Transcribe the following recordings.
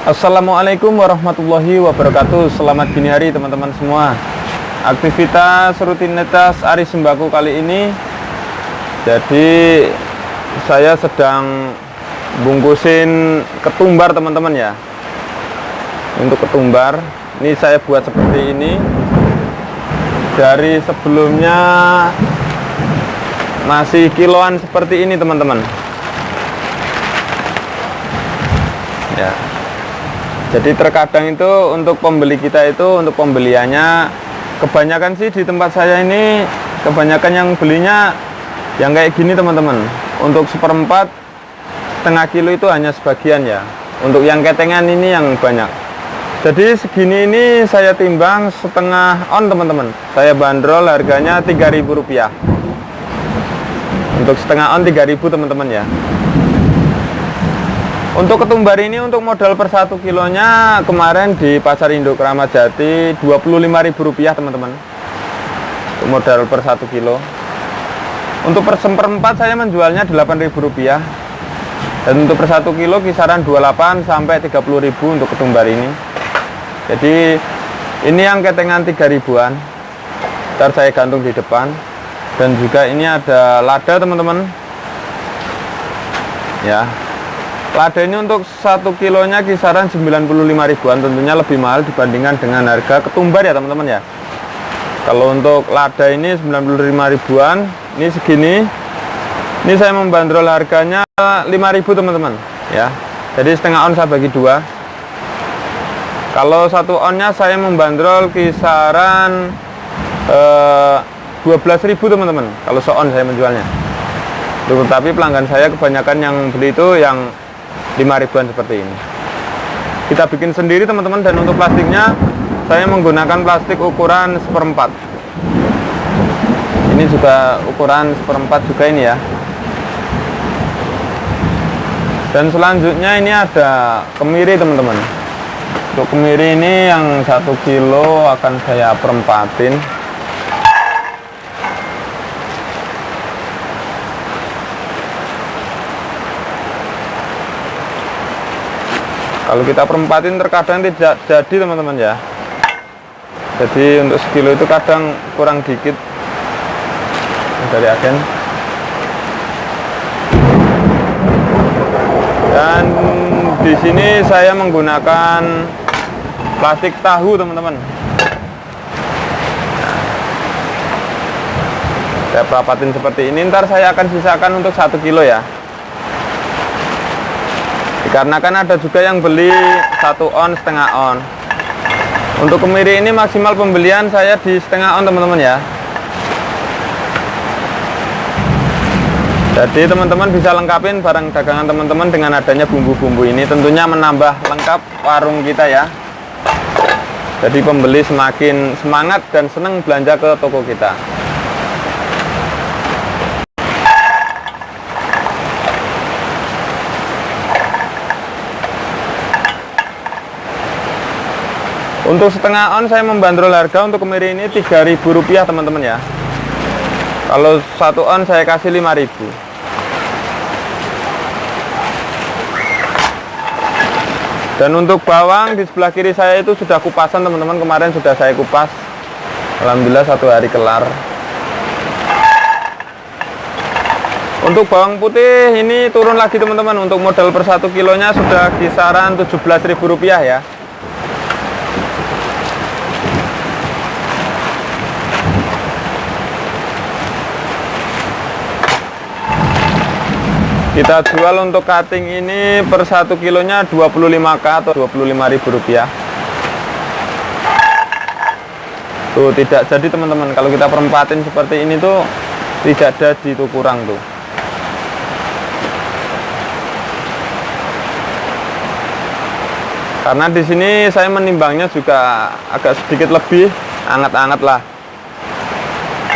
Assalamualaikum warahmatullahi wabarakatuh. Selamat dini hari teman-teman semua. Aktivitas rutinitas Ari Sembako kali ini, jadi saya sedang bungkusin ketumbar teman-teman ya. Untuk ketumbar ini saya buat seperti ini. Dari sebelumnya masih kiloan seperti ini teman-teman ya. Jadi terkadang itu untuk pembeli kita itu, untuk pembeliannya kebanyakan sih di tempat saya ini, kebanyakan yang belinya yang kayak gini teman-teman. Untuk seperempat setengah kilo itu hanya sebagian ya. Untuk yang ketengan ini yang banyak. Jadi segini ini saya timbang setengah on teman-teman. Saya bandrol harganya Rp3.000. Untuk setengah on 3.000 teman-teman ya. Untuk ketumbar ini untuk modal per 1 kilonya kemarin di Pasar Induk Kramat Jati Rp25.000 teman-teman. Untuk modal per 1 kilo. Untuk per seperempat saya menjualnya Rp8.000. Dan untuk per 1 kilo kisaran 28 sampai 30.000 untuk ketumbar ini. Jadi ini yang ketengan 3.000-an. Ntar saya gantung di depan. Dan juga ini ada lada teman-teman ya. Lada ini untuk 1 kilonya kisaran 95.000-an. Tentunya lebih mahal dibandingkan dengan harga ketumbar ya teman-teman ya. Kalau untuk lada ini 95.000-an. Ini segini. Ini saya membandrol harganya 5.000 teman-teman ya. Jadi setengah on saya bagi dua. Kalau 1 onnya saya membandrol kisaran 12.000 teman-teman. Kalau se-on saya menjualnya. Tetapi pelanggan saya kebanyakan yang beli itu yang 5.000-an seperti ini. Kita bikin sendiri teman-teman. Dan untuk plastiknya saya menggunakan plastik ukuran seperempat. Ini juga ukuran seperempat juga ini ya. Dan selanjutnya ini ada kemiri teman-teman. Untuk kemiri ini yang 1 kilo akan saya perempatin. Kalau kita perempatin terkadang tidak jadi teman-teman ya. Jadi untuk sekilo itu kadang kurang dikit dari agen. Dan di sini saya menggunakan plastik tahu teman-teman. Saya perapatin seperti ini. Ntar saya akan sisakan untuk 1 kilo ya. Dikarenakan ada juga yang beli 1 on setengah on. Untuk kemiri ini maksimal pembelian saya di setengah on teman-teman ya. Jadi teman-teman bisa lengkapin barang dagangan teman-teman dengan adanya bumbu-bumbu ini. Tentunya menambah lengkap warung kita ya. Jadi pembeli semakin semangat dan senang belanja ke toko kita. Untuk setengah on saya membandrol harga untuk kemiri ini Rp3.000 teman-teman ya. Kalau 1 on saya kasih 5.000. Dan untuk bawang di sebelah kiri saya itu sudah kupasan teman-teman. Kemarin sudah saya kupas. Alhamdulillah 1 hari kelar. Untuk bawang putih ini turun lagi teman-teman. Untuk modal per 1 kilonya sudah kisaran Rp17.000 ya. Kita jual untuk cutting ini per 1 kilonya 25k atau Rp25.000. Tuh tidak jadi teman-teman. Kalau kita perempatin seperti ini tuh tidak jadi, tuh kurang tuh. Karena di sini saya menimbangnya juga agak sedikit lebih anget-anget lah.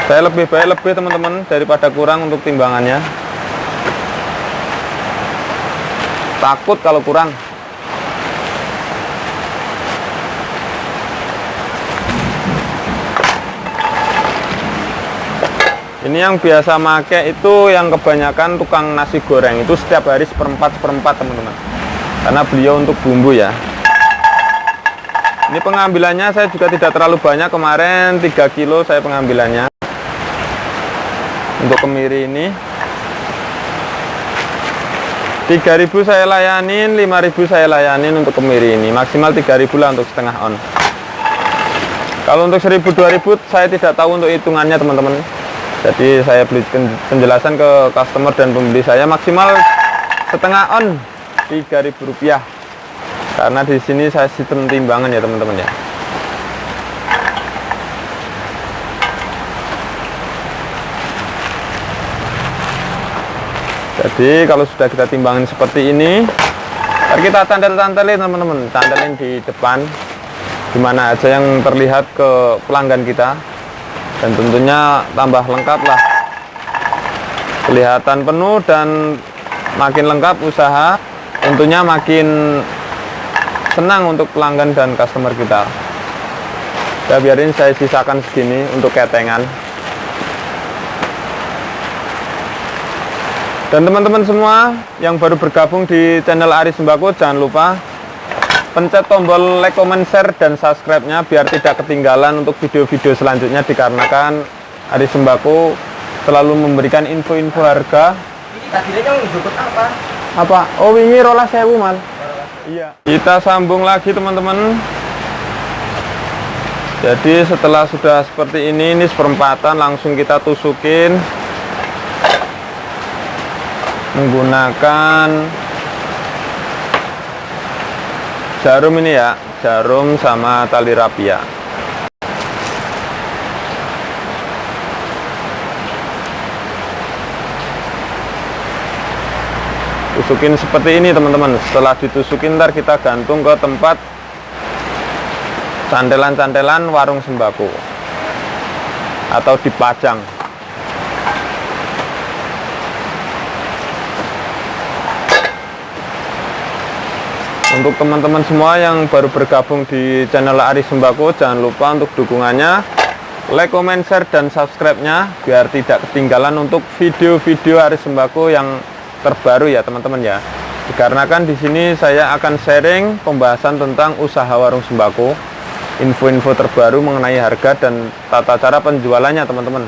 Saya lebih baik lebih teman-teman daripada kurang untuk timbangannya. Takut kalau kurang. Ini yang biasa make itu yang kebanyakan tukang nasi goreng itu setiap hari seperempat teman-teman. Karena beliau untuk bumbu ya. Ini pengambilannya saya juga tidak terlalu banyak, kemarin 3 kilo saya pengambilannya untuk kemiri ini. 3.000 saya layanin, 5.000 saya layanin untuk kemiri ini, maksimal 3.000 lah untuk setengah on. Kalau untuk 1.000-2.000 saya tidak tahu untuk hitungannya teman-teman. Jadi saya beri penjelasan ke customer dan pembeli saya, maksimal setengah on 3.000 rupiah. Karena di sini saya sistem timbangan ya teman-teman ya. Jadi kalau sudah kita timbangin seperti ini, kita tandel-tandelin teman-teman, tandelin di depan, dimana aja yang terlihat ke pelanggan kita, dan tentunya tambah lengkap lah, kelihatan penuh dan makin lengkap usaha, tentunya makin senang untuk pelanggan dan customer kita. Ya biarin saya sisakan segini untuk ketengan. Dan teman-teman semua yang baru bergabung di channel Aris Sembako, jangan lupa pencet tombol like, comment, share, dan subscribe-nya biar tidak ketinggalan untuk video-video selanjutnya, dikarenakan Aris Sembako selalu memberikan info-info harga. Ini tadinya yang disebut apa? Apa? Oh, wingi 12.000 mal. Iya. Kita sambung lagi teman-teman. Jadi setelah sudah seperti ini seperempatan, langsung kita tusukin menggunakan jarum ini ya, jarum sama tali rapia. Tusukin seperti ini teman-teman. Setelah ditusukin ntar kita gantung ke tempat cantelan-cantelan warung sembako atau dipajang. Untuk teman-teman semua yang baru bergabung di channel Aris Sembako, jangan lupa untuk dukungannya, like, comment, share, dan subscribe-nya biar tidak ketinggalan untuk video-video Aris Sembako yang terbaru ya teman-teman ya. Dikarenakan di sini saya akan sharing pembahasan tentang usaha warung sembako, info-info terbaru mengenai harga dan tata cara penjualannya teman-teman.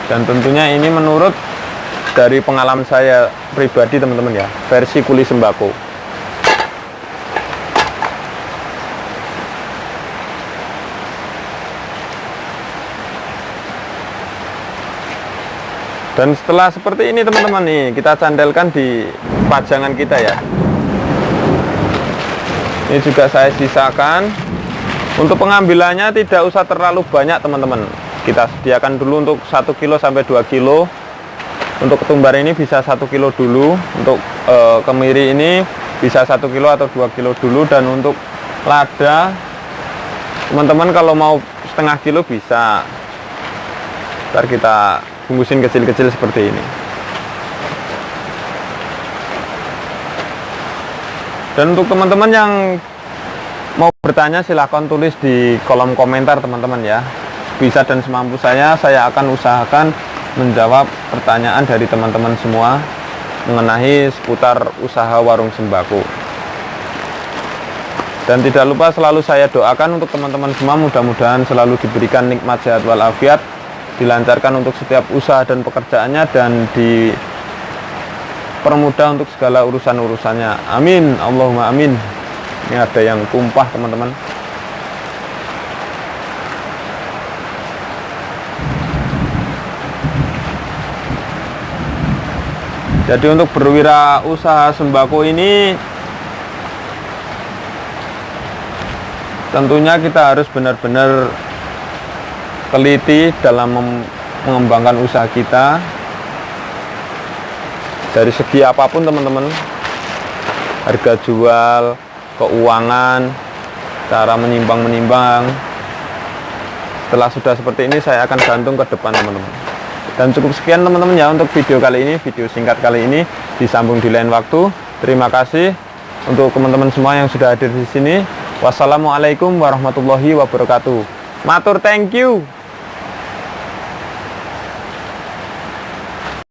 Dan tentunya ini menurut dari pengalaman saya pribadi teman-teman ya, versi kuli sembako. Dan setelah seperti ini teman-teman nih, kita candelkan di pajangan kita ya. Ini juga saya sisakan. Untuk pengambilannya tidak usah terlalu banyak teman-teman. Kita sediakan dulu untuk 1 kilo sampai 2 kilo. Untuk ketumbar ini bisa 1 kilo dulu. Untuk kemiri ini bisa 1 kilo atau 2 kilo dulu. Dan untuk lada, teman-teman kalau mau setengah kilo bisa. Ntar kita bungkusin kecil-kecil seperti ini. Dan untuk teman-teman yang mau bertanya silahkan tulis di kolom komentar teman-teman ya. Bisa dan semampu saya akan usahakan menjawab pertanyaan dari teman-teman semua mengenai seputar usaha warung sembako. Dan tidak lupa selalu saya doakan untuk teman-teman semua, mudah-mudahan selalu diberikan nikmat sehat walafiat, dilancarkan untuk setiap usaha dan pekerjaannya, dan dipermudah untuk segala urusan-urusannya. Amin, Allahumma amin. Ini ada yang tumpah teman-teman. Jadi untuk berwirausaha sembako ini tentunya kita harus benar-benar teliti dalam mengembangkan usaha kita dari segi apapun teman-teman, harga jual, keuangan, cara menimbang. Setelah sudah seperti ini saya akan gantung ke depan teman-teman. Dan cukup sekian teman-teman ya untuk video kali ini, video singkat kali ini, disambung di lain waktu. Terima kasih untuk teman-teman semua yang sudah hadir di sini. Wassalamualaikum warahmatullahi wabarakatuh. Matur, thank you.